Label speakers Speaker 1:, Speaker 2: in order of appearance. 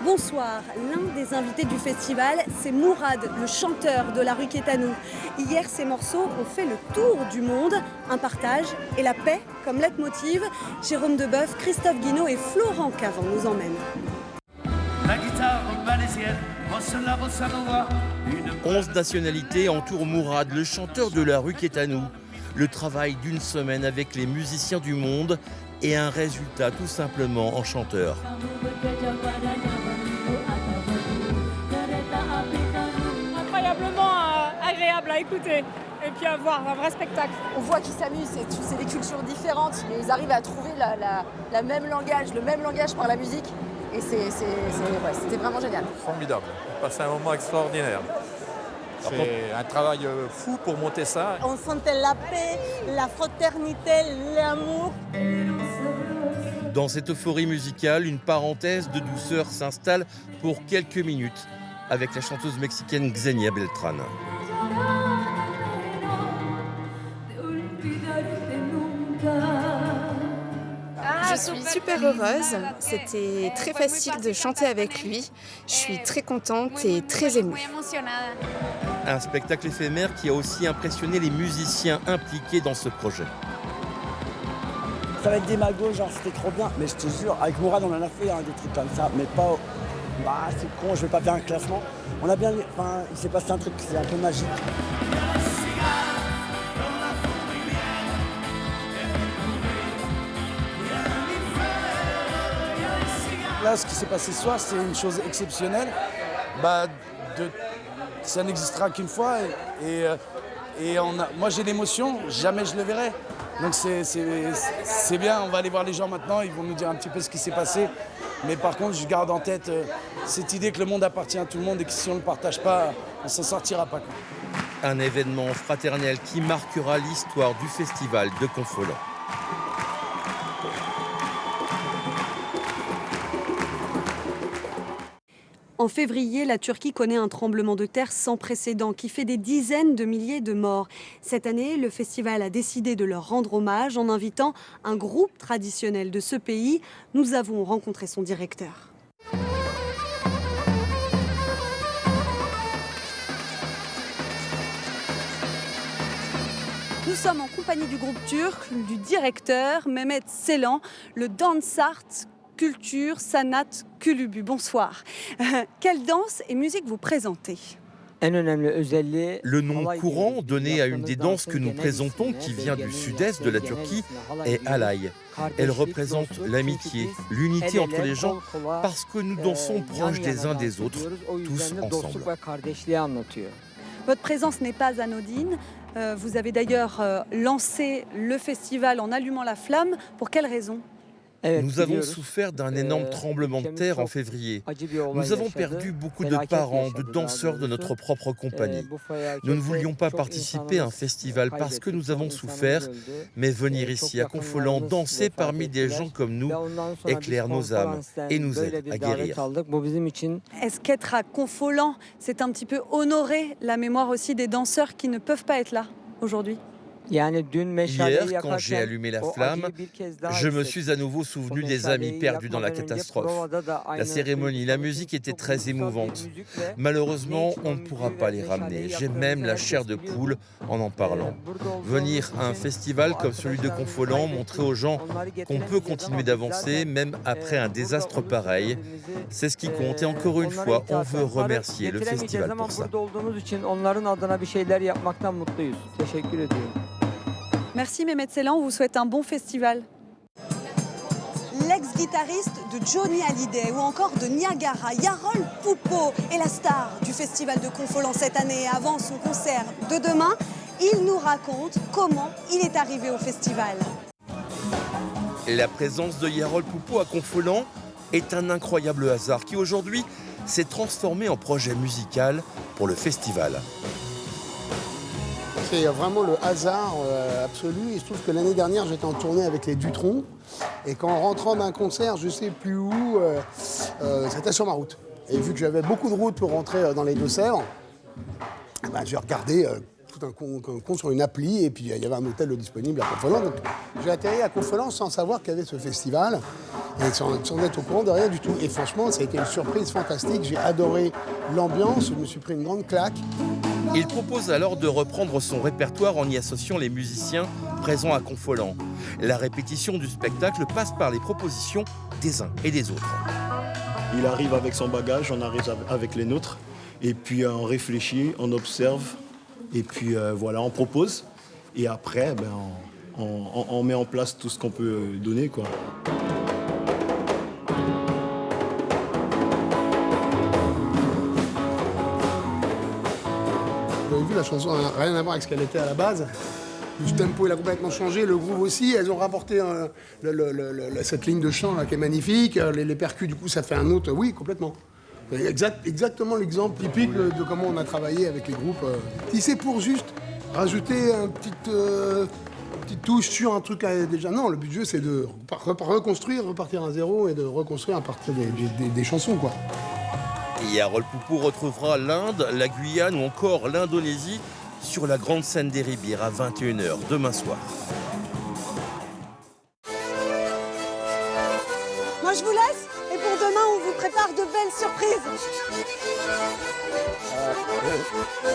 Speaker 1: Bonsoir, l'un des invités du festival, c'est Mourad, le chanteur de la rue Quétanou. Hier, ces morceaux ont fait le tour du monde, un partage et la paix comme leitmotiv. Jérôme Debeuf, Christophe Guinaud et Florent Cavant nous emmènent.
Speaker 2: La guitare malaisienne, la bossa nova.
Speaker 3: 11 nationalités entourent Mourad, le chanteur de la rue Quétanou. Le travail d'une semaine avec les musiciens du monde et un résultat tout simplement enchanteur.
Speaker 4: Incroyablement agréable à écouter et puis à voir, un vrai spectacle.
Speaker 5: On voit qu'ils s'amusent, c'est des cultures différentes, mais ils arrivent à trouver le même langage par la musique. Et c'était vraiment génial.
Speaker 6: Formidable, on passe un moment extraordinaire. C'est un travail fou pour monter ça.
Speaker 7: On sentait la paix, la fraternité, l'amour.
Speaker 3: Dans cette euphorie musicale, une parenthèse de douceur s'installe pour quelques minutes avec la chanteuse mexicaine Xenia Beltrán.
Speaker 8: Je suis super heureuse, c'était très facile de chanter avec lui. Je suis très contente et très émue.
Speaker 3: Un spectacle éphémère qui a aussi impressionné les musiciens impliqués dans ce projet.
Speaker 9: Ça va être des magos, genre c'était trop bien. Mais je te jure, avec Mourad on en a fait des trucs comme ça, mais pas... Bah c'est con, je vais pas faire un classement. On a bien... Enfin, il s'est passé un truc, c'est un peu magique.
Speaker 10: Là, ce qui s'est passé ce soir, c'est une chose exceptionnelle. Ça n'existera qu'une fois. Moi, j'ai l'émotion, jamais je le verrai. Donc c'est bien, on va aller voir les gens maintenant, ils vont nous dire un petit peu ce qui s'est passé. Mais par contre, je garde en tête cette idée que le monde appartient à tout le monde et que si on ne le partage pas, on ne s'en sortira pas.
Speaker 3: Un événement fraternel qui marquera l'histoire du festival de Confolens.
Speaker 1: En février, la Turquie connaît un tremblement de terre sans précédent qui fait des dizaines de milliers de morts. Cette année, le festival a décidé de leur rendre hommage en invitant un groupe traditionnel de ce pays. Nous avons rencontré son directeur. Nous sommes en compagnie du groupe turc, du directeur Mehmet Selan, le Dansart Culture Sanat Kulübü. Bonsoir. Quelle danse et musique vous présentez ?
Speaker 3: Le nom courant donné à une des danses que nous présentons, qui vient du sud-est de la Turquie, est Alay. Elle représente l'amitié, l'unité entre les gens, parce que nous dansons proches des uns des autres, tous ensemble.
Speaker 1: Votre présence n'est pas anodine. Vous avez d'ailleurs lancé le festival en allumant la flamme. Pour quelle raison ?
Speaker 3: Nous avons souffert d'un énorme tremblement de terre en février. Nous avons perdu beaucoup de parents, de danseurs de notre propre compagnie. Nous ne voulions pas participer à un festival parce que nous avons souffert, mais venir ici à Confolens, danser parmi des gens comme nous, éclaire nos âmes et nous aide à guérir.
Speaker 1: Est-ce qu'être à Confolens, c'est un petit peu honorer la mémoire aussi des danseurs qui ne peuvent pas être là aujourd'hui ?
Speaker 3: Hier, quand j'ai allumé la flamme, je me suis à nouveau souvenu des amis perdus dans la catastrophe. La cérémonie, la musique était très émouvante. Malheureusement, on ne pourra pas les ramener. J'ai même la chair de poule en parlant. Venir à un festival comme celui de Confolens, montrer aux gens qu'on peut continuer d'avancer, même après un désastre pareil, c'est ce qui compte. Et encore une fois, on veut remercier le festival pour ça.
Speaker 1: Merci Mehmet Selan, on vous souhaite un bon festival. L'ex-guitariste de Johnny Hallyday ou encore de Niagara, Jarol Poupo est la star du festival de Confolens cette année. Avant son concert de demain, il nous raconte comment il est arrivé au festival.
Speaker 3: La présence de Jarol Poupo à Confolens est un incroyable hasard qui aujourd'hui s'est transformé en projet musical pour le festival.
Speaker 11: C'est vraiment le hasard absolu. Il se trouve que l'année dernière, j'étais en tournée avec les Dutronc. Et qu'en rentrant d'un concert, je ne sais plus où, c'était sur ma route. Et vu que j'avais beaucoup de routes pour rentrer dans les Deux-Sèvres, j'ai regardé tout un compte sur une appli. Et puis, il y avait un hôtel disponible à Confolens. Donc, j'ai atterri à Confolens sans savoir qu'il y avait ce festival. et sans être au courant de rien du tout. Et franchement, ça a été une surprise fantastique. J'ai adoré l'ambiance, je me suis pris une grande claque.
Speaker 3: Il propose alors de reprendre son répertoire en y associant les musiciens présents à Confolens. La répétition du spectacle passe par les propositions des uns et des autres.
Speaker 12: Il arrive avec son bagage, on arrive avec les nôtres, et puis on réfléchit, on observe, et puis voilà, on propose, et après, on met en place tout ce qu'on peut donner, quoi.
Speaker 11: Vous avez vu, la chanson n'a rien à voir avec ce qu'elle était à la base. Le tempo, il a complètement changé, le groove aussi. Elles ont rapporté cette ligne de chant là, qui est magnifique. Les percus, du coup, ça fait un autre. Oui, complètement. Exactement l'exemple typique de comment on a travaillé avec les groupes. Si c'est pour juste rajouter une petite touche sur un truc déjà... Non, le but du jeu, c'est de reconstruire, repartir à zéro et de reconstruire à partir des chansons, quoi.
Speaker 3: Et Harold Poupou retrouvera l'Inde, la Guyane ou encore l'Indonésie sur la grande scène des Ribières à 21h demain soir.
Speaker 7: Moi je vous laisse et pour demain on vous prépare de belles surprises.